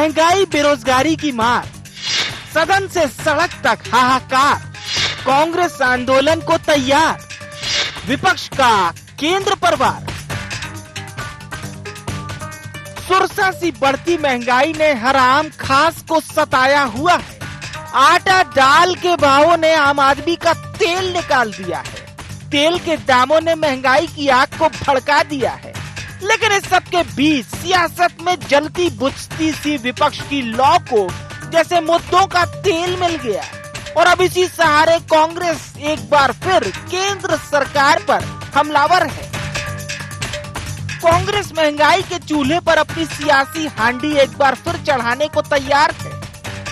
महंगाई बेरोजगारी की मार, सदन से सड़क तक हाहाकार, कांग्रेस आंदोलन को तैयार, विपक्ष का केंद्र पर वार। सुरसा सी बढ़ती महंगाई ने हर आम खास को सताया हुआ है। आटा दाल के भावों ने आम आदमी का तेल निकाल दिया है। तेल के दामों ने महंगाई की आग को भड़का दिया है। लेकिन इस सब के बीच सियासत में जलती बुझती सी विपक्ष की लौ को जैसे मुद्दों का तेल मिल गया और अब इसी सहारे कांग्रेस एक बार फिर केंद्र सरकार पर हमलावर है। कांग्रेस महंगाई के चूल्हे पर अपनी सियासी हांडी एक बार फिर चढ़ाने को तैयार है,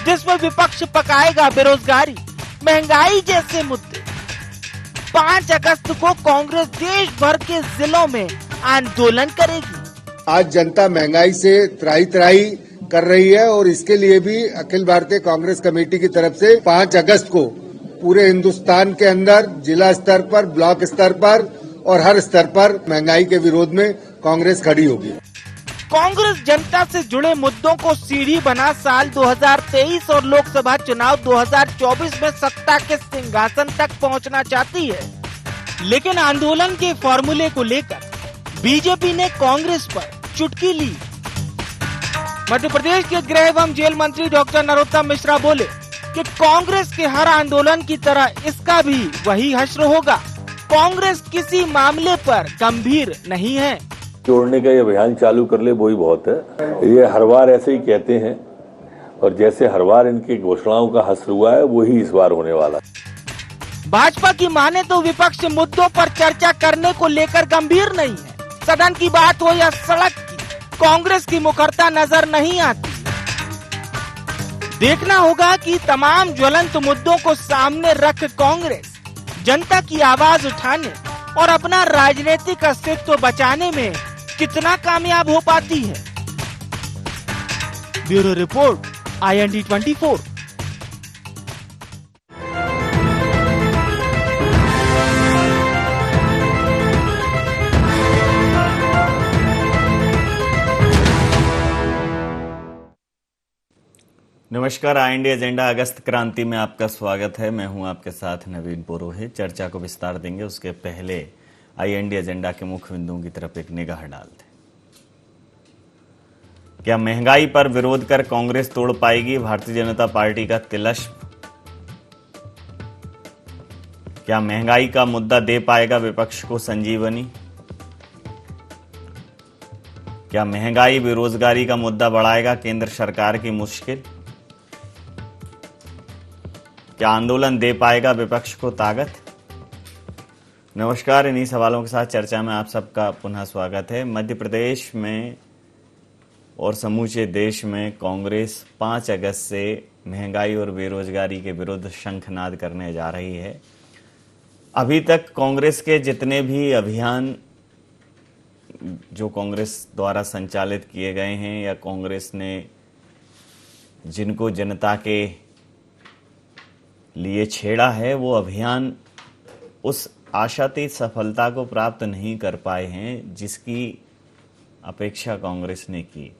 जिसमें विपक्ष पकाएगा बेरोजगारी, महंगाई जैसे मुद्दे। 5 अगस्त को कांग्रेस देश भर के जिलों में आंदोलन करेगी। आज जनता महंगाई से त्राही त्राही कर रही है और इसके लिए भी अखिल भारतीय कांग्रेस कमेटी की तरफ से 5 अगस्त को पूरे हिंदुस्तान के अंदर जिला स्तर पर, ब्लॉक स्तर पर और हर स्तर पर महंगाई के विरोध में कांग्रेस खड़ी होगी। कांग्रेस जनता से जुड़े मुद्दों को सीढ़ी बना साल 2023 और लोकसभा चुनाव 2024 में सत्ता के सिंहासन तक पहुंचना चाहती है। लेकिन आंदोलन के फॉर्मूले को लेकर बीजेपी ने कांग्रेस पर चुटकी ली। मध्य प्रदेश के गृह एवं जेल मंत्री डॉक्टर नरोत्तम मिश्रा बोले कि कांग्रेस के हर आंदोलन की तरह इसका भी वही हश्र होगा। कांग्रेस किसी मामले पर गंभीर नहीं है। जोड़ने का ये अभियान चालू कर ले वही बहुत है। ये हर बार ऐसे ही कहते हैं और जैसे हर बार इनकी घोषणाओं का हश्र हुआ है वही इस बार होने वाला है। भाजपा की माने तो विपक्ष मुद्दों पर चर्चा करने को लेकर गंभीर नहीं है। सदन की बात हो या सड़क की, कांग्रेस की मुखरता नजर नहीं आती। देखना होगा कि तमाम ज्वलंत मुद्दों को सामने रख कांग्रेस जनता की आवाज उठाने और अपना राजनीतिक अस्तित्व बचाने में कितना कामयाब हो पाती है। Bureau report, IND 24। नमस्कार, IND एजेंडा अगस्त क्रांति में आपका स्वागत है। मैं हूं आपके साथ नवीन पुरोहित। चर्चा को विस्तार देंगे उसके पहले IND एजेंडा के मुख्य बिंदुओं की तरफ एक निगाह डालते हैं। क्या महंगाई पर विरोध कर कांग्रेस तोड़ पाएगी भारतीय जनता पार्टी का तिलस्म? क्या महंगाई का मुद्दा दे पाएगा विपक्ष को संजीवनी? क्या महंगाई बेरोजगारी का मुद्दा बढ़ाएगा केंद्र सरकार की मुश्किल? क्या आंदोलन दे पाएगा विपक्ष को ताकत? नमस्कार, इन्हीं सवालों के साथ चर्चा में आप सबका पुनः स्वागत है। मध्य प्रदेश में और समूचे देश में कांग्रेस 5 अगस्त से महंगाई और बेरोजगारी के विरुद्ध शंखनाद करने जा रही है। अभी तक कांग्रेस के जितने भी अभियान जो कांग्रेस द्वारा संचालित किए गए हैं या कांग्रेस ने जिनको जनता के लिए छेड़ा है, वो अभियान उस आशातीत सफलता को प्राप्त नहीं कर पाए हैं जिसकी अपेक्षा कांग्रेस ने की।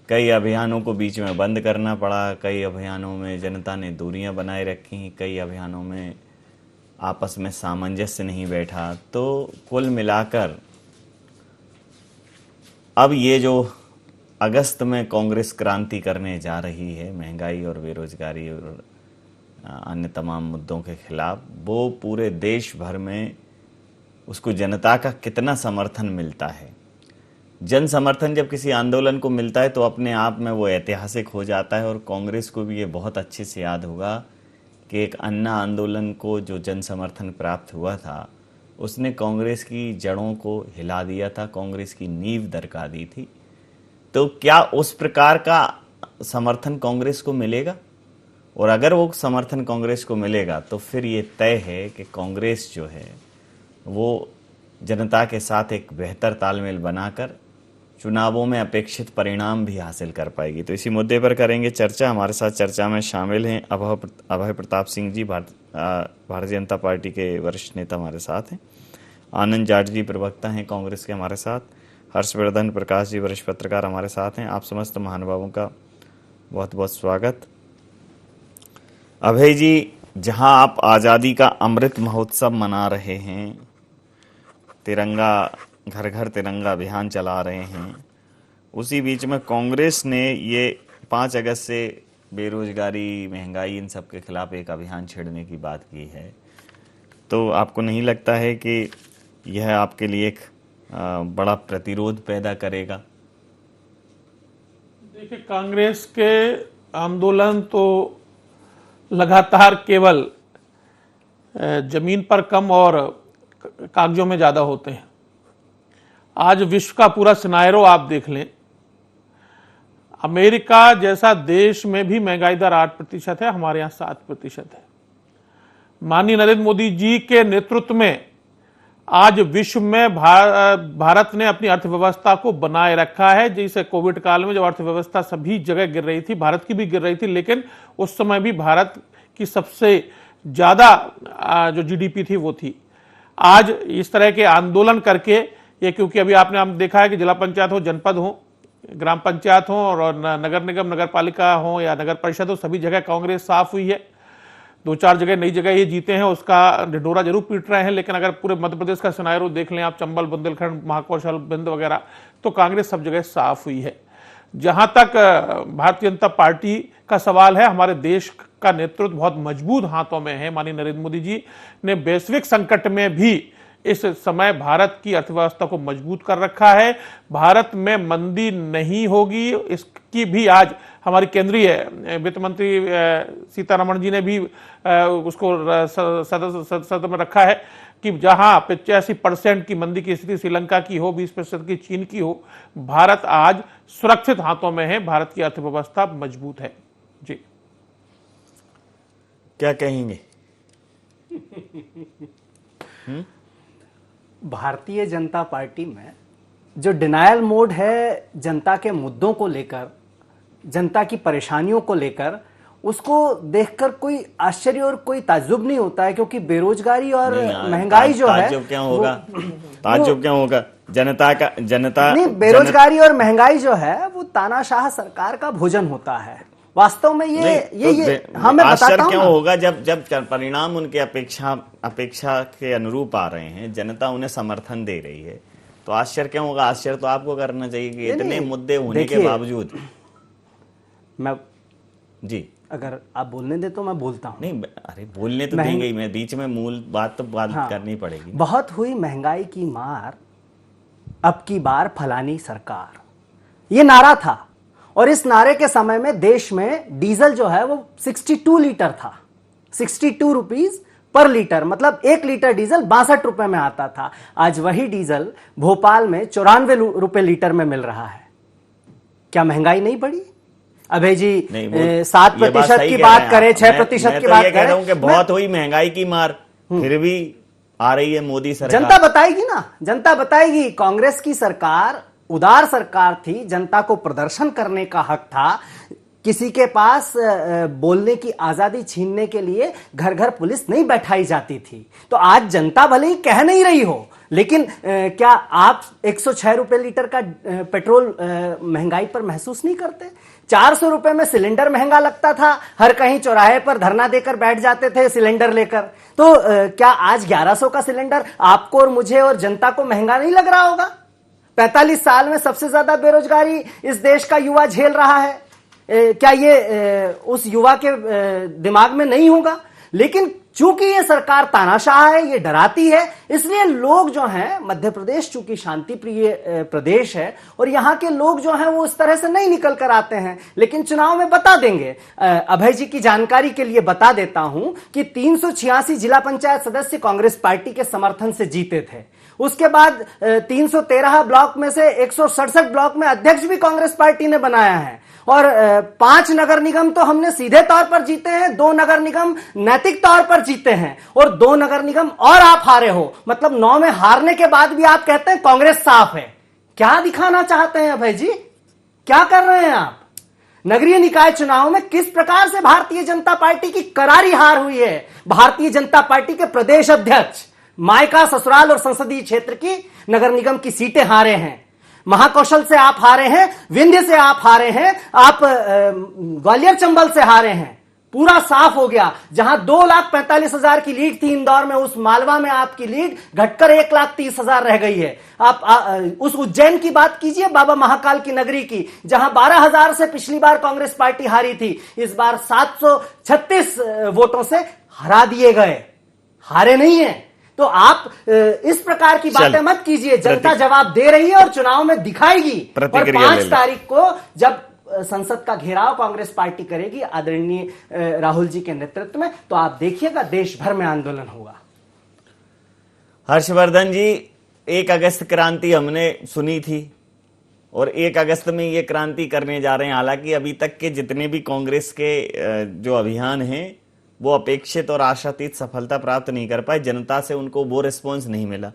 कई अभियानों को बीच में बंद करना पड़ा, कई अभियानों में जनता ने दूरियां बनाए रखी, कई अभियानों में आपस में सामंजस्य नहीं बैठा। तो कुल मिलाकर अब ये जो अगस्त में कांग्रेस क्रांति करने जा रही है महंगाई और बेरोजगारी और अन्य तमाम मुद्दों के खिलाफ, वो पूरे देश भर में उसको जनता का कितना समर्थन मिलता है। जन समर्थन जब किसी आंदोलन को मिलता है तो अपने आप में वो ऐतिहासिक हो जाता है। और कांग्रेस को भी ये बहुत अच्छे से याद होगा कि एक अन्ना आंदोलन को जो जन समर्थन प्राप्त हुआ था उसने कांग्रेस की जड़ों को हिला दिया था, कांग्रेस की नींव दरका दी थी। तो क्या उस प्रकार का समर्थन कांग्रेस को मिलेगा? और अगर वो समर्थन कांग्रेस को मिलेगा तो फिर ये तय है कि कांग्रेस जो है वो जनता के साथ एक बेहतर तालमेल बनाकर चुनावों में अपेक्षित परिणाम भी हासिल कर पाएगी। तो इसी मुद्दे पर करेंगे चर्चा। हमारे साथ चर्चा में शामिल हैं अभय प्रताप सिंह जी, भारतीय जनता पार्टी के वरिष्ठ नेता हमारे साथ हैं। आनंद जाट जी प्रवक्ता हैं कांग्रेस के हमारे साथ। हर्षवर्धन प्रकाश जी वरिष्ठ पत्रकार हमारे साथ हैं। आप समस्त महानुभावों का बहुत बहुत स्वागत। अभय जी, जहां आप आज़ादी का अमृत महोत्सव मना रहे हैं, तिरंगा घर घर तिरंगा अभियान चला रहे हैं, उसी बीच में कांग्रेस ने ये 5 अगस्त से बेरोजगारी, महंगाई, इन सब के खिलाफ एक अभियान छेड़ने की बात की है। तो आपको नहीं लगता है कि यह आपके लिए एक बड़ा प्रतिरोध पैदा करेगा? देखिए, कांग्रेस के आंदोलन तो लगातार केवल जमीन पर कम और कागजों में ज्यादा होते हैं। आज विश्व का पूरा सिनारियो आप देख लें, अमेरिका जैसा देश में भी महंगाई दर 8% है, हमारे यहाँ 7% है। माननीय नरेंद्र मोदी जी के नेतृत्व में आज विश्व में भारत ने अपनी अर्थव्यवस्था को बनाए रखा है। जैसे कोविड काल में जब अर्थव्यवस्था सभी जगह गिर रही थी, भारत की भी गिर रही थी, लेकिन उस समय भी भारत की सबसे ज्यादा जो जीडीपी थी वो थी। आज इस तरह के आंदोलन करके ये, क्योंकि अभी आपने देखा है कि जिला पंचायत हो, जनपद हो, ग्राम पंचायत हो और नगर निगम, नगर पालिका हो या नगर परिषद हो, सभी जगह कांग्रेस साफ हुई है। 2-4 जगह नई जगह ये जीते हैं, उसका ढिढोरा जरूर पीट रहे हैं, लेकिन अगर पूरे मध्य प्रदेश का सिनारियो देख लें आप, चंबल, बुंदेलखंड, महाकौशल, बिंद वगैरह, तो कांग्रेस सब जगह साफ हुई है। जहां तक भारतीय जनता पार्टी का सवाल है, हमारे देश का नेतृत्व बहुत मजबूत हाथों में है। माननीय नरेंद्र मोदी जी ने वैश्विक संकट में भी इस समय भारत की अर्थव्यवस्था को मजबूत कर रखा है। भारत में मंदी नहीं होगी, इसकी भी आज हमारी केंद्रीय वित्त मंत्री सीतारमण जी ने भी उसको सदन में रखा है कि जहां 85% की मंदी की स्थिति श्रीलंका की हो, 20% की चीन की हो, भारत आज सुरक्षित हाथों में है। भारत की अर्थव्यवस्था मजबूत है। जी, क्या कहेंगे? भारतीय जनता पार्टी में जो डिनायल मोड है जनता के मुद्दों को लेकर, जनता की परेशानियों को लेकर, उसको देखकर कोई आश्चर्य और कोई ताज्जुब नहीं होता है, क्योंकि बेरोजगारी और महंगाई जो है, ताज्जुब क्या होगा? ताज्जुब क्या होगा? जनता नहीं, बेरोजगारी और महंगाई जो है वो तानाशाह सरकार का भोजन होता है। वास्तव में ये हाँ, मैं बताता हूं। क्यों होगा जब परिणाम उनके अपेक्षा के अनुरूप आ रहे हैं, जनता उन्हें समर्थन दे रही है, तो आश्चर्य क्यों होगा? आश्चर्य तो आपको करना चाहिए कि इतने मुद्दे होने के बावजूद। मैं जी, अगर आप बोलने दे तो मैं बोलता हूं। नहीं, अरे बोलने तो देंगे ही, मैं बीच में मूल बात तो हाँ, करनी पड़ेगी। बहुत हुई महंगाई की मार, अब की बार फलानी सरकार, ये नारा था। और इस नारे के समय में देश में डीजल जो है वो 62 लीटर था, 62 रुपीज पर लीटर, मतलब 1 लीटर डीजल 62 रुपए में आता था। आज वही डीजल भोपाल में 94 रुपए लीटर में मिल रहा है। क्या महंगाई नहीं बढ़ी? अभय जी 7% की बात करें, 6% की बात करें, बहुत हुई महंगाई की मार, फिर भी आ रही है मोदी सरकार। जनता बताएगी ना, जनता बताएगी। कांग्रेस की सरकार उदार सरकार थी, जनता को प्रदर्शन करने का हक था, किसी के पास बोलने की आजादी छीनने के लिए घर घर पुलिस नहीं बैठाई जाती थी। तो आज जनता भले ही कह नहीं रही हो, लेकिन क्या आप 106 रुपए लीटर का पेट्रोल महंगाई पर महसूस नहीं करते? 400 रुपए में सिलेंडर महंगा लगता था, हर कहीं चौराहे पर धरना देकर बैठ जाते थे सिलेंडर लेकर। तो क्या आज 1100 का सिलेंडर आपको और मुझे और जनता को महंगा नहीं लग रहा होगा? 45 साल में सबसे ज्यादा बेरोजगारी इस देश का युवा झेल रहा है। क्या ये उस युवा के दिमाग में नहीं होगा? लेकिन चूंकि ये सरकार तानाशाह है, ये डराती है, इसलिए लोग जो हैं, मध्य प्रदेश चूंकि शांति प्रिय प्रदेश है और यहां के लोग जो हैं वो इस तरह से नहीं निकल कर आते हैं, लेकिन चुनाव में बता देंगे। अभय जी की जानकारी के लिए बता देता हूं कि 386 जिला पंचायत सदस्य कांग्रेस पार्टी के समर्थन से जीते थे। उसके बाद 313 ब्लॉक में से 167 ब्लॉक में अध्यक्ष भी कांग्रेस पार्टी ने बनाया है। और 5 नगर निगम तो हमने सीधे तौर पर जीते हैं, 2 नगर निगम नैतिक तौर पर जीते हैं और 2 नगर निगम और आप हारे हो। मतलब 9 में हारने के बाद भी आप कहते हैं कांग्रेस साफ है। क्या दिखाना चाहते हैं अभय जी? क्या कर रहे हैं आप? नगरीय निकाय चुनाव में किस प्रकार से भारतीय जनता पार्टी की करारी हार हुई है। भारतीय जनता पार्टी के प्रदेश अध्यक्ष मायका, ससुराल और संसदीय क्षेत्र की नगर निगम की सीटें हारे हैं। महाकौशल से आप हारे हैं, विंध्य से आप हारे हैं, आप ग्वालियर चंबल से हारे हैं। पूरा साफ हो गया। जहां 2,45,000 की लीड थी इंदौर में, उस मालवा में आपकी लीड घटकर 1,30,000 रह गई है। आप उस उज्जैन की बात कीजिए, बाबा महाकाल की नगरी की, जहां 12,000 से पिछली बार कांग्रेस पार्टी हारी थी, इस बार 736 वोटों से हरा दिए गए, हारे नहीं है। तो आप इस प्रकार की बातें मत कीजिए। जनता जवाब दे रही है और चुनाव में दिखाएगी। और 5 तारीख को जब संसद का घेराव कांग्रेस पार्टी करेगी आदरणीय राहुल जी के नेतृत्व में, तो आप देखिएगा देश भर में आंदोलन होगा। हर्षवर्धन जी, 1 अगस्त क्रांति हमने सुनी थी और 1 अगस्त में ये क्रांति करने जा रहे हैं। हालांकि अभी तक के जितने भी कांग्रेस के जो अभियान हैं वो अपेक्षित और आशातीत सफलता प्राप्त नहीं कर पाए। जनता से उनको वो रिस्पॉन्स नहीं मिला।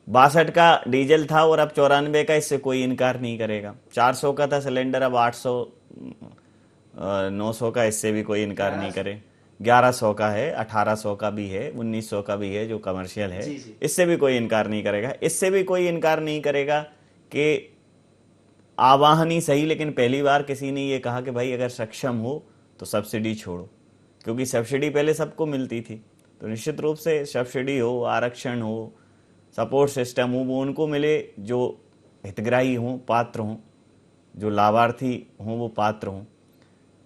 62 का डीजल था और अब 94 का, इससे कोई इनकार नहीं करेगा। 400 का था सिलेंडर, अब 800 900 का, इससे भी कोई इनकार नहीं करे। 1100 का है, 1800 का भी है, 1900 का भी है जो कमर्शियल है, इससे भी कोई इनकार नहीं करेगा। इससे भी कोई इनकार नहीं करेगा कि आवाहन ही सही, लेकिन पहली बार किसी ने ये कहा कि भाई अगर सक्षम हो तो सब्सिडी छोड़ो, क्योंकि सब्सिडी पहले सबको मिलती थी। तो निश्चित रूप से सब्सिडी हो, आरक्षण हो, सपोर्ट सिस्टम हो, वो उनको मिले जो हितग्राही हों, पात्र हों, जो लाभार्थी हों वो पात्र हों।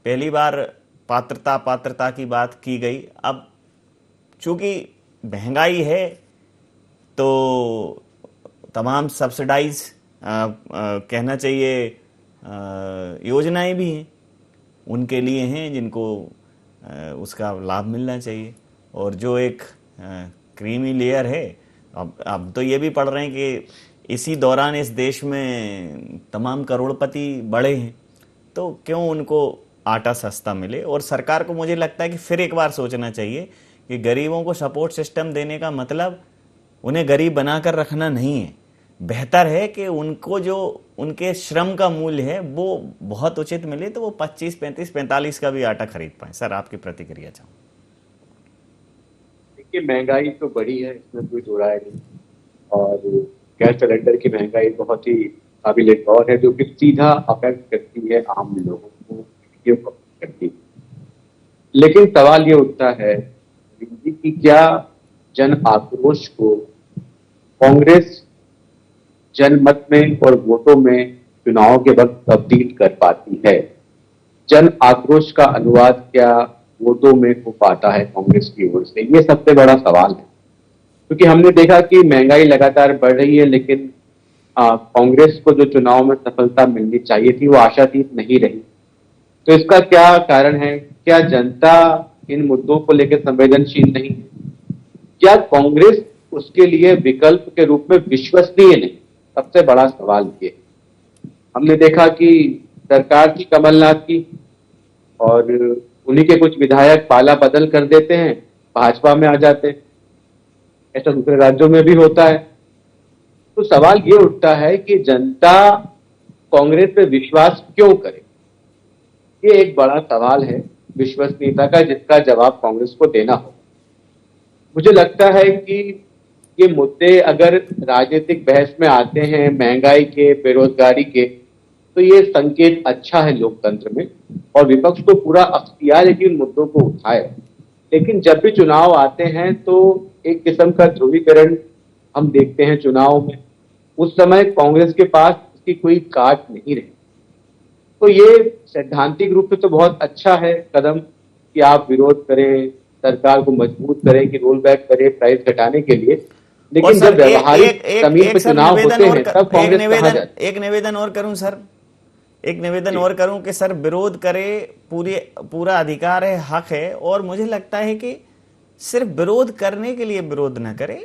पहली बार पात्रता की बात की गई। अब चूंकि महंगाई है तो तमाम सब्सिडाइज कहना चाहिए योजनाएं भी हैं, उनके लिए हैं जिनको उसका लाभ मिलना चाहिए। और जो एक क्रीमी लेयर है, अब तो ये भी पढ़ रहे हैं कि इसी दौरान इस देश में तमाम करोड़पति बढ़े हैं, तो क्यों उनको आटा सस्ता मिले। और सरकार को मुझे लगता है कि फिर एक बार सोचना चाहिए कि गरीबों को सपोर्ट सिस्टम देने का मतलब उन्हें गरीब बनाकर रखना नहीं है। बेहतर है कि उनको जो उनके श्रम का मूल्य है वो बहुत उचित मिले, तो वो 25, 35, 45 का भी आटा खरीद पाए। सर, आपकी प्रतिक्रिया चाहूँ। देखिए, महंगाई तो बढ़ी है, इसमें कोई दो राय नहीं। और गैस सिलेंडर की महंगाई बहुत ही काबिल गौर है, जो कि सीधा अफेक्ट करती है आम लोगों को, करती है। लेकिन सवाल ये उठता है कि क्या जन आक्रोश को कांग्रेस जनमत में और वोटों में चुनाव के वक्त तब्दील कर पाती है? जन आक्रोश का अनुवाद क्या वोटों में हो पाता है कांग्रेस की ओर से? ये सबसे बड़ा सवाल है, क्योंकि हमने देखा कि महंगाई लगातार बढ़ रही है, लेकिन कांग्रेस को जो चुनाव में सफलता मिलनी चाहिए थी वो आशातीत नहीं रही। तो इसका क्या कारण है? क्या जनता इन मुद्दों को लेकर संवेदनशील नहीं है? क्या कांग्रेस उसके लिए विकल्प के रूप में विश्वसनीय नहीं? सबसे बड़ा सवाल ये। हमने देखा कि सरकार थी कमलनाथ की, और उन्हीं के कुछ विधायक पाला बदल कर देते हैं, भाजपा में आ जाते हैं। ऐसा दूसरे राज्यों में भी होता है। तो सवाल ये उठता है कि जनता कांग्रेस पे विश्वास क्यों करे? ये एक बड़ा सवाल है विश्वसनीयता का, जिसका जवाब कांग्रेस को देना हो। मुझे लगता है कि ये मुद्दे अगर राजनीतिक बहस में आते हैं, महंगाई के, बेरोजगारी के, तो ये संकेत अच्छा है लोकतंत्र में, और विपक्ष को पूरा अख्तियार है कि इन मुद्दों को उठाए। लेकिन जब भी चुनाव आते हैं तो एक किस्म का ध्रुवीकरण हम देखते हैं चुनाव में। उस समय कांग्रेस के पास इसकी कोई काट नहीं रही। तो ये सैद्धांतिक रूप से तो बहुत अच्छा है कदम कि आप विरोध करें, सरकार को मजबूत करें कि रोल बैक करे प्राइस घटाने के लिए। लेकिन जब व्यवहारिक जमीन पर चुनाव होते हैं तब कांग्रेस कहां जाती है? एक निवेदन और करूं सर, एक निवेदन और करूं कि सर विरोध करे, पूरा अधिकार है, हक है। और मुझे लगता है कि सिर्फ विरोध करने के लिए विरोध न करे,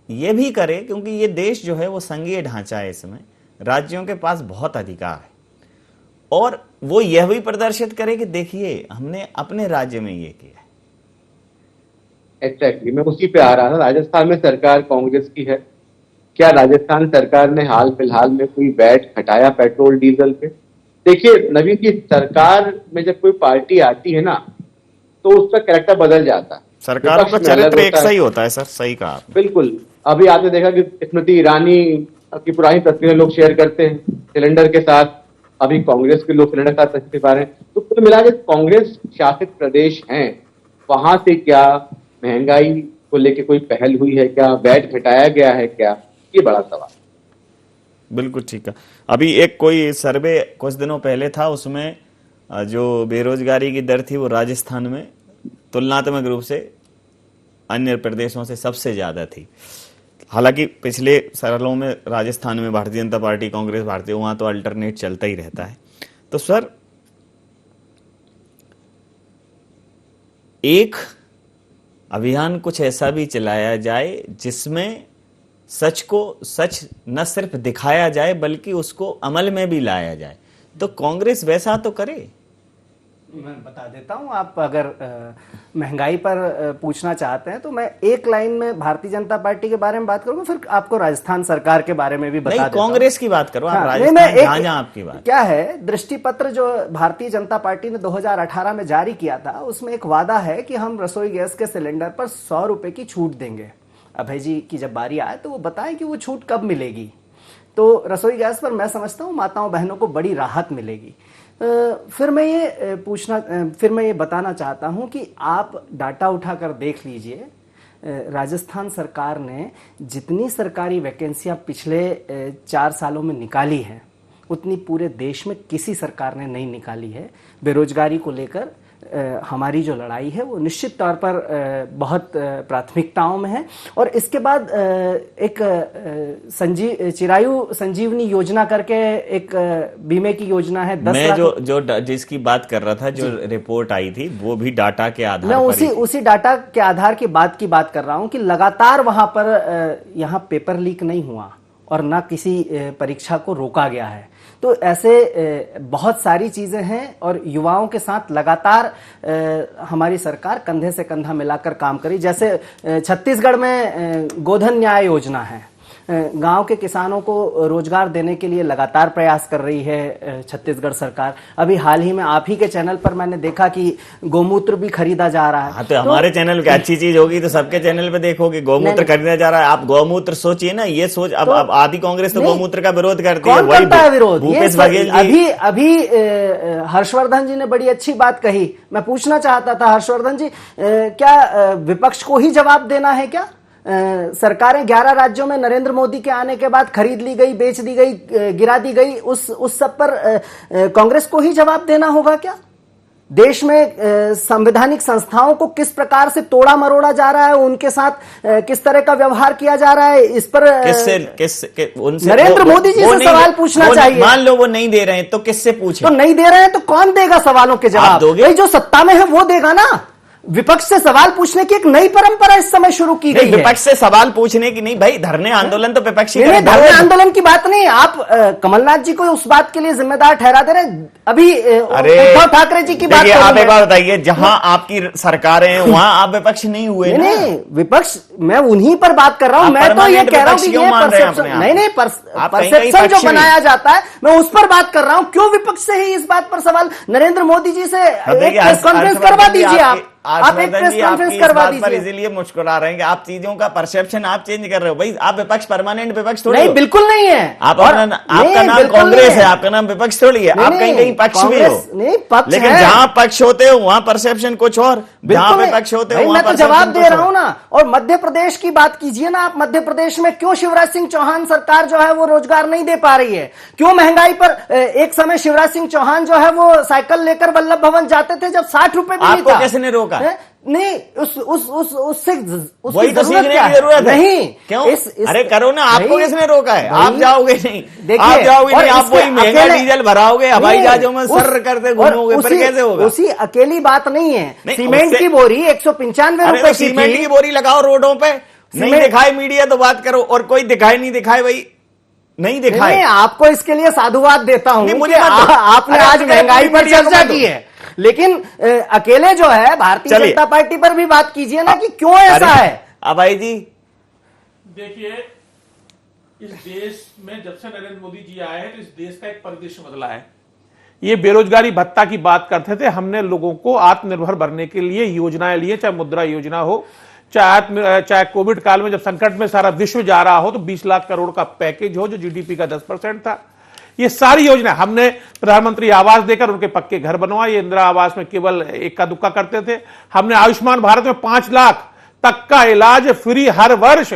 ये भी करे, क्योंकि ये देश जो है वो संघीय ढांचा है, इसमें राज्यों के पास बहुत अधिकार है। और वो यह भी प्रदर्शित करे कि देखिए हमने अपने राज्य में ये किया है। एक्जैक्टली, मैं उसी पे आ रहा था। राजस्थान में सरकार कांग्रेस की है। क्या राजस्थान सरकार ने हाल फिलहाल में कोई वैट हटाया पेट्रोल डीजल पे? देखिए नवीन, की सरकार में जब कोई पार्टी आती है ना तो उसका कैरेक्टर बदल जाता है। सरकारों का चरित्र एक सा ही होता है सर, सही कहा आपने। बिल्कुल। अभी आपने देखा कि स्मृति ईरानी की पुरानी तस्वीरें लोग शेयर करते हैं सिलेंडर के साथ। अभी कांग्रेस के लोग सिलेंडर के साथ तस्वीर पा रहे हैं। तो कुल मिला के कांग्रेस शासित प्रदेश हैं, वहां से क्या महंगाई को लेकर कोई पहल हुई है क्या, वैट घटाया गया है क्या, ये बड़ा सवाल। बिल्कुल ठीक है। अभी एक कोई सर्वे कुछ दिनों पहले था, उसमें जो बेरोजगारी की दर थी वो राजस्थान में तुलनात्मक रूप से अन्य प्रदेशों से सबसे ज्यादा थी। हालांकि पिछले सालों में राजस्थान में भारतीय जनता पार्टी, कांग्रेस, भारतीय, वहां तो अल्टरनेट चलता ही रहता है। तो सर, एक अभियान कुछ ऐसा भी चलाया जाए जिसमें सच को सच न सिर्फ दिखाया जाए बल्कि उसको अमल में भी लाया जाए। तो कांग्रेस वैसा तो करे। मैं बता देता हूं, आप अगर महंगाई पर पूछना चाहते हैं तो मैं एक लाइन में भारतीय जनता पार्टी के बारे में बात करूंगा, फिर आपको राजस्थान सरकार के बारे में भी बता देता हूं। कांग्रेस की बात करो, आप हाँ, राजस्थान जहां आपकी बात क्या है, दृष्टि पत्र जो भारतीय जनता पार्टी ने 2018 में जारी किया था, उसमें एक वादा है कि हम रसोई गैस के सिलेंडर पर 100 रुपए की छूट देंगे। अभय जी की जब बारी आए तो वो बताएं कि वो छूट कब मिलेगी। तो रसोई गैस पर मैं समझता हूँ माताओं बहनों को बड़ी राहत मिलेगी। फिर मैं ये बताना चाहता हूं कि आप डाटा उठाकर देख लीजिए, राजस्थान सरकार ने जितनी सरकारी वैकेंसियां पिछले 4 सालों में निकाली हैं उतनी पूरे देश में किसी सरकार ने नहीं निकाली है। बेरोजगारी को लेकर हमारी जो लड़ाई है वो निश्चित तौर पर बहुत प्राथमिकताओं में है। और इसके बाद एक चिरायु संजीवनी योजना करके एक बीमे की योजना है। 10 मैं लाख जो जिसकी बात कर रहा था, जो रिपोर्ट आई थी, वो भी डाटा के आधार मैं पर उसी डाटा के आधार की बात कर रहा हूं कि लगातार वहां पर यहाँ पेपर लीक नहीं हुआ और ना किसी परीक्षा को रोका गया है। तो ऐसे बहुत सारी चीजें हैं और युवाओं के साथ लगातार हमारी सरकार कंधे से कंधा मिलाकर काम करी। जैसे छत्तीसगढ़ में गोधन न्याय योजना है, गांव के किसानों को रोजगार देने के लिए लगातार प्रयास कर रही है छत्तीसगढ़ सरकार। अभी हाल ही में आप ही के चैनल पर मैंने देखा कि गोमूत्र भी खरीदा जा रहा है। हाँ, तो हमारे चैनल की अच्छी चीज होगी तो सबके चैनल पे देखोगे गोमूत्र खरीदा जा रहा है। आप गोमूत्र सोचिए ना, ये सोच अब आदि कांग्रेस तो गोमूत्र का विरोध करती है। कौन करता है विरोध? भूपेश बघेल जी अभी हर्षवर्धन जी ने बड़ी अच्छी बात कही। मैं पूछना चाहता था हर्षवर्धन जी, क्या विपक्ष को ही जवाब देना है क्या? सरकारें 11 राज्यों में नरेंद्र मोदी के आने के बाद खरीद ली गई, बेच दी गई, गिरा दी गई, उस सब पर कांग्रेस को ही जवाब देना होगा क्या? देश में संवैधानिक संस्थाओं को किस प्रकार से तोड़ा मरोड़ा जा रहा है, उनके साथ किस तरह का व्यवहार किया जा रहा है, इस पर उनसे नरेंद्र मोदी जी से सवाल पूछना चाहिए। मान लो वो नहीं दे रहे हैं तो किससे पूछे? तो नहीं दे रहे हैं तो कौन देगा सवालों के जवाब? दोगे? जो सत्ता में है वो देगा ना। विपक्ष से सवाल पूछने की एक नई परंपरा इस समय शुरू की गई है। विपक्ष से सवाल पूछने की नहीं भाई, धरने आंदोलन तो विपक्षी नहीं, धरने आंदोलन की बात नहीं। आप कमलनाथ जी को उस बात के लिए जिम्मेदार ठहरा दे रहे। अभी उद्धव ठाकरे जी की बात आप एक बात बताइए, जहां आपकी सरकारें हैं वहां आप विपक्ष नहीं हुए? नहीं, विपक्ष मैं उन्हीं पर बात कर रहा हूं। मैं तो ये कह रहा हूं कि ये परसेप्शन नहीं, परसेप्शन जो बनाया जाता है मैं उस पर बात कर रहा हूं। क्यों विपक्ष से ही इस बात पर सवाल? नरेंद्र मोदी जी से एक प्रेस कॉन्फ्रेंस करवा दीजिए। आप एक प्रेस कॉन्फ्रेंस करवा दीजिए। इसीलिए मुस्कुरा रहे हैं कि आप चीजों का परसेप्शन आप चेंज कर रहे हो। भाई आप विपक्ष, परमानेंट विपक्ष थोड़ी नहीं, बिल्कुल नहीं है। आपका नाम कांग्रेस है, आपका नाम विपक्ष थोड़ी है। आप कहीं कहीं पक्ष भी हो, नहीं पक्ष, लेकिन जहां पक्ष होते हो वहां परसेप्शन कुछ और, जहां विपक्ष होते हो मैं तो जवाब दे रहा हूं ना। और मध्य प्रदेश की बात कीजिए ना आप। मध्य प्रदेश में क्यों शिवराज सिंह चौहान सरकार जो है वो रोजगार नहीं दे पा रही है? क्यों महंगाई पर एक समय शिवराज सिंह चौहान जो है वो साइकिल लेकर वल्लभ भवन जाते थे जब 60 रुपए भी नहीं था। आपको किसने रोका? नहीं, उससे वही तो सीखने की जरूरत है। नहीं, क्यों? अरे करो ना, आपको किसने रोका है? आप जाओगे नहीं, आप जाओगे नहीं, आप वही महंगा डीजल भराओगे, हवाई जहाजों में सर करते घूमोगे, फिर कैसे होगा? उसी अकेली बात नहीं है। सीमेंट की बोरी 195 रुपए की, सीमेंट की बोरी लगाओ रोडों पे। नहीं दिखाए मीडिया तो बात करो, और कोई दिखाए नहीं दिखाए भाई, नहीं दिखाए। आपको इसके लिए साधुवाद देता हूं। मुझे आपने आज महंगाई पर चर्चा की है, लेकिन अकेले जो है भारतीय जनता पार्टी पर भी बात कीजिए ना कि क्यों ऐसा है। अभय जी देखिए, इस देश में जब से नरेंद्र मोदी जी आए हैं तो इस देश का एक परिदृश्य बदला है। ये बेरोजगारी भत्ता की बात करते थे, हमने लोगों को आत्मनिर्भर बनने के लिए योजनाएं ली है, चाहे मुद्रा योजना हो चाहे कोविड काल में जब संकट में सारा विश्व जा रहा हो तो 20 लाख करोड़ का पैकेज हो जो जीडीपी का 10% था। ये सारी योजना हमने प्रधानमंत्री आवास देकर उनके पक्के घर बनवाए। ये इंदिरा आवास में केवल इक्का दुक्का करते थे। हमने आयुष्मान भारत में 5 लाख तक का इलाज फ्री हर वर्ष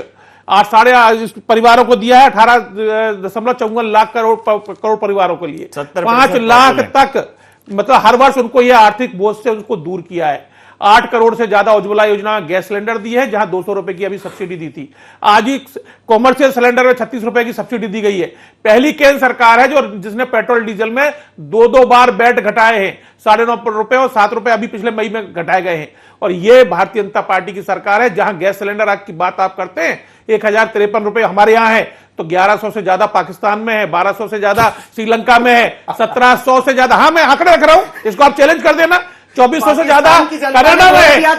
8 परिवारों को दिया है। 18.54 लाख करोड़ परिवारों के लिए 5 लाख तक, मतलब हर वर्ष उनको यह आर्थिक बोझ से उनको दूर किया है। 8 करोड़ से ज्यादा उज्ज्वला योजना गैस सिलेंडर दी है, जहां 200 रुपए की अभी सब्सिडी दी थी। आज ही कॉमर्शियल सिलेंडर में 36 रुपए की सब्सिडी दी गई है। पहली केंद्र सरकार है जिसने पेट्रोल डीजल में 2 बार बैट घटाए हैं। 9.5 रुपए और 7 रुपए अभी पिछले मई में घटाए गए हैं। और यह भारतीय जनता पार्टी की सरकार है, जहां गैस सिलेंडर की बात आप करते हैं 1053 रुपए हमारे यहां है, तो 1100 से ज्यादा पाकिस्तान में है, 1200 से ज्यादा श्रीलंका में है, 1700 से ज्यादा, हाँ मैं आंकड़े रख रहा हूं, इसको आप चैलेंज कर देना, 2400 से ज्यादा कनाडा में है।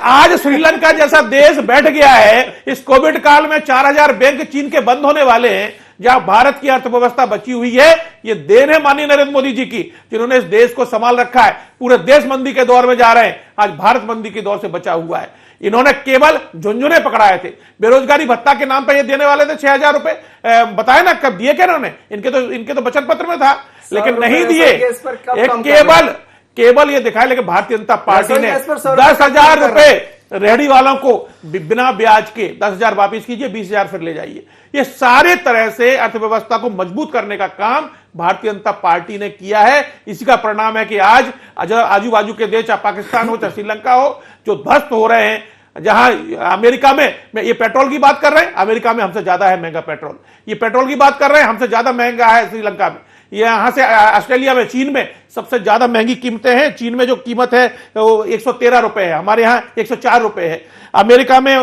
आज श्रीलंका जैसा देश बैठ गया है। इस कोविड काल में 4000 बैंक चीन के बंद होने वाले हैं, जहां भारत की अर्थव्यवस्था बची हुई है। ये देन है माननीय नरेंद्र मोदी जी की, जिन्होंने इस देश को संभाल रखा है। पूरे देश मंदी के दौर में जा रहे हैं, आज भारत मंदी के दौर से बचा हुआ है। इन्होंने केवल झुंझुने पकड़ाए थे। बेरोजगारी भत्ता के नाम पर ये देने वाले थे 6000 रुपए, बताए ना, कब दिए क्या इन्होंने? इनके तो बचत पत्र में था, लेकिन नहीं दिए। केवल ये दिखाया, लेकिन भारतीय जनता पार्टी ने 10,000 रुपए रेहड़ी वालों को बिना ब्याज के 10,000 वापिस कीजिए, 20,000 फिर ले जाइए। ये सारे तरह से अर्थव्यवस्था को मजबूत करने का काम भारतीय जनता पार्टी ने किया है। इसी का परिणाम है कि आज आजू बाजू के देश, चाहे पाकिस्तान हो चाहे श्रीलंका हो, जो ध्वस्त हो रहे हैं। जहां अमेरिका में ये पेट्रोल की बात कर रहे हैं, अमेरिका में हमसे ज्यादा है महंगा पेट्रोल। ये पेट्रोल की बात कर रहे हैं, हमसे ज्यादा महंगा है श्रीलंका में। यहां से ऑस्ट्रेलिया में, चीन में सबसे ज्यादा महंगी कीमतें हैं। चीन में जो कीमत है वो 113 रुपए है, हमारे यहां 104 रुपए है। अमेरिका में,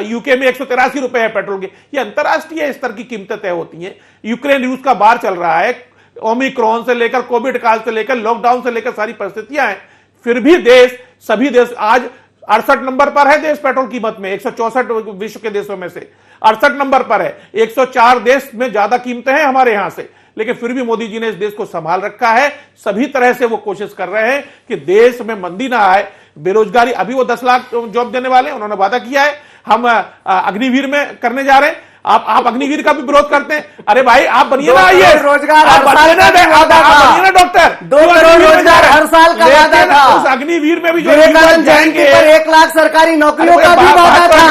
यूके में 183 रुपए है पेट्रोल के। ये अंतरराष्ट्रीय स्तर की कीमतें तय होती हैं। यूक्रेन रूस का वार चल रहा है, ओमिक्रॉन से लेकर कोविड काल से लेकर लॉकडाउन से लेकर सारी परिस्थितियां हैं। फिर भी सभी देश आज 68 नंबर पर है देश पेट्रोल कीमत में। 164 विश्व के देशों में से 68 नंबर पर है। 104 देश में ज्यादा कीमतें हैं हमारे यहां से, लेकिन फिर भी मोदी जी ने इस देश को संभाल रखा है। सभी तरह से वो कोशिश कर रहे हैं कि देश में मंदी ना आए। बेरोजगारी, अभी वो 10 लाख जॉब देने वाले हैं, उन्होंने वादा किया है। हम अग्निवीर में करने जा रहे हैं। आप अग्निवीर का भी विरोध करते हैं। अरे भाई, आप बनिए ना आईएएस, रोजगार आप बनिए ना डॉक्टर। 2 करोड़ रोजगार हर साल का वादा था। उस अग्निवीर में भी जो विवेकानंद जयंती पर 1 लाख सरकारी नौकरियों का भी वादा था।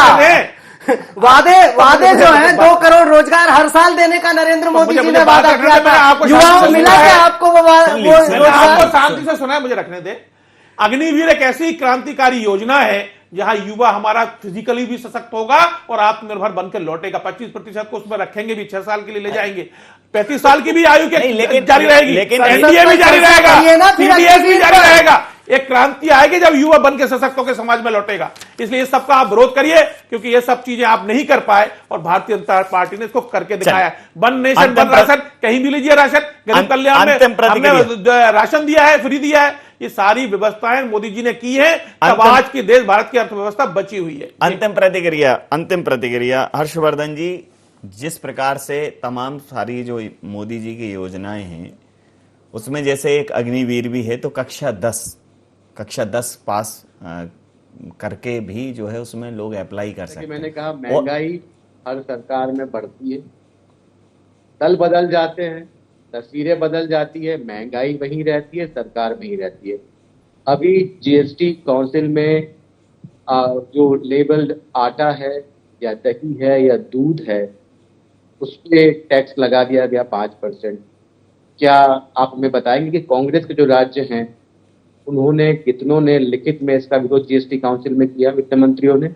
वादे जो है 2 करोड़ रोजगार हर साल देने का नरेंद्र मोदी जी ने वादा किया था। युवाओं को मिला क्या आपको वो आपको शांति से सुना है, मुझे रखने दे। अग्निवीर एक ऐसी क्रांतिकारी योजना है जहां युवा हमारा फिजिकली भी सशक्त होगा और आत्मनिर्भर बनकर लौटेगा। 25% को उसमें रखेंगे भी, 6 साल के लिए ले जाएंगे। 35 साल की भी आयु के जारी रहेगी, लेकिन एनडीए भी जारी रहेगा, सीडीएस भी जारी रहेगा। एक क्रांति आएगी जब युवा बन के सशक्त होकर समाज में लौटेगा। इसलिए इस सबका आप विरोध करिए, क्योंकि ये सब चीजें आप नहीं कर पाए और भारतीय जनता पार्टी ने इसको करके दिखाया है। वन नेशन वन राशन, कहीं भी लीजिए राशन। गरीब कल्याण में हमने राशन दिया है, फ्री दिया है। ये सारी व्यवस्थाएं मोदी जी ने की है, तब आज की देश, भारत की अर्थव्यवस्था बची हुई है। अंतिम प्रतिक्रिया हर्षवर्धन जी, जिस प्रकार से तमाम सारी जो मोदी जी की योजनाएं हैं, उसमें जैसे एक अग्निवीर भी है, तो कक्षा 10 पास करके भी जो है उसमें लोग अप्लाई कर सकते हैं। मैंने कहा महंगाई हर सरकार में बढ़ती है, दल बदल जाते हैं, तस्वीरें बदल जाती है, महंगाई वही रहती है, सरकार वही रहती है। अभी जीएसटी काउंसिल में जो लेबल्ड आटा है या दही है या दूध है, उस पर टैक्स लगा दिया गया 5%। क्या आप हमें बताएंगे कि कांग्रेस के जो राज्य हैं उन्होंने, कितनों ने लिखित में इसका विरोध जीएसटी काउंसिल में किया, वित्त मंत्रियों ने?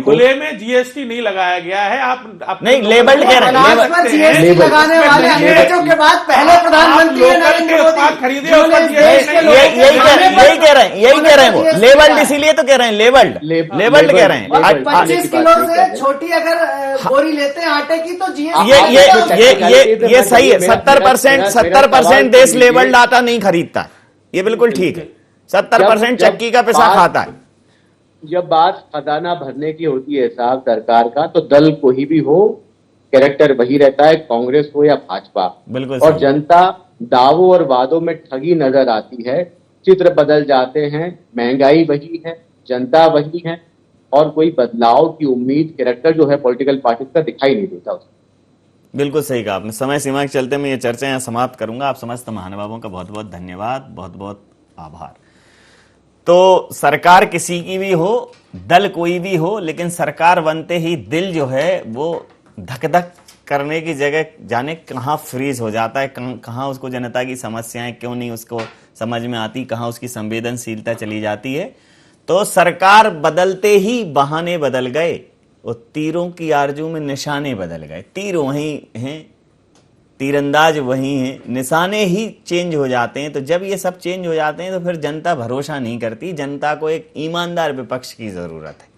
खुले में जीएसटी नहीं लगाया गया है। आप नहीं, लेबल्ड कह रहे हैं। जीएसटी लगाने वाले अंग्रेजों के बाद पहले प्रधानमंत्री नरेंद्र मोदी खरीदे, यही कह रहे हैं वो लेबल्ड, इसीलिए तो कह रहे हैं लेबल्ड कह रहे हैं। 25 किलो से छोटी अगर बोरी लेते हैं आटे की तो जीएसटी ये सही है। 70% देश लेबल्ड आटा नहीं खरीदता, ये बिल्कुल ठीक है। 70% चक्की का पैसा खाता है। जब बात खजाना भरने की होती है हिसाब सरकार का, तो दल कोई भी हो, कैरेक्टर वही रहता है, कांग्रेस हो या भाजपा। बिल्कुल। और जनता दावों और वादों में ठगी नजर आती है, चित्र बदल जाते हैं। महंगाई वही है, जनता वही है, और कोई बदलाव की उम्मीद कैरेक्टर जो है पॉलिटिकल पार्टी का दिखाई नहीं देता उसमें। बिल्कुल सही कहा आपने। समय सीमा के चलते मैं ये चर्चा यहाँ समाप्त करूंगा। आप समस्त महानुभावों का बहुत बहुत धन्यवाद, बहुत बहुत आभार। तो सरकार किसी की भी हो, दल कोई भी हो, लेकिन सरकार बनते ही दिल जो है वो धक धक करने की जगह जाने कहाँ फ्रीज हो जाता है, कहाँ उसको जनता की समस्याएं क्यों नहीं उसको समझ में आती, कहाँ उसकी संवेदनशीलता चली जाती है। तो सरकार बदलते ही बहाने बदल गए और तीरों की आरजू में निशाने बदल गए। तीर वहीं हैं, तीरंदाज वहीं हैं, निशाने ही चेंज हो जाते हैं। तो जब ये सब चेंज हो जाते हैं तो फिर जनता भरोसा नहीं करती। जनता को एक ईमानदार विपक्ष की जरूरत है,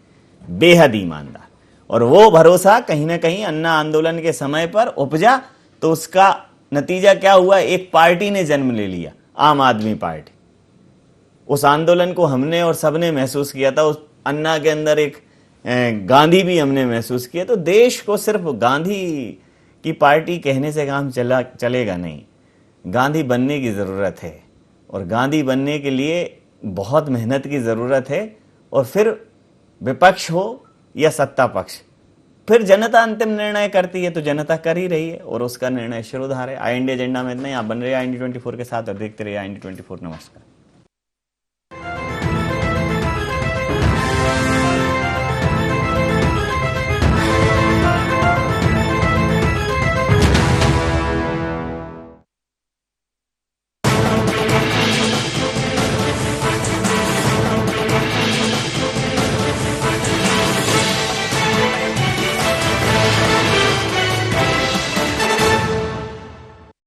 बेहद ईमानदार। और वो भरोसा कहीं ना कहीं अन्ना आंदोलन के समय पर उपजा। तो उसका नतीजा क्या हुआ? एक पार्टी ने जन्म ले लिया, आम आदमी पार्टी। उस आंदोलन को हमने और सबने महसूस किया था। उस अन्ना के अंदर एक गांधी भी हमने महसूस किया। तो देश को सिर्फ गांधी की पार्टी कहने से काम चलेगा नहीं। गांधी बनने की ज़रूरत है और गांधी बनने के लिए बहुत मेहनत की ज़रूरत है। और फिर विपक्ष हो या सत्ता पक्ष, फिर जनता अंतिम निर्णय करती है। तो जनता कर ही रही है और उसका निर्णय शिरोधार है। IND एजेंडा में इतना ही। आप बन रहे हैं IND 24 के साथ और देखते रहिए IND 24। नमस्कार।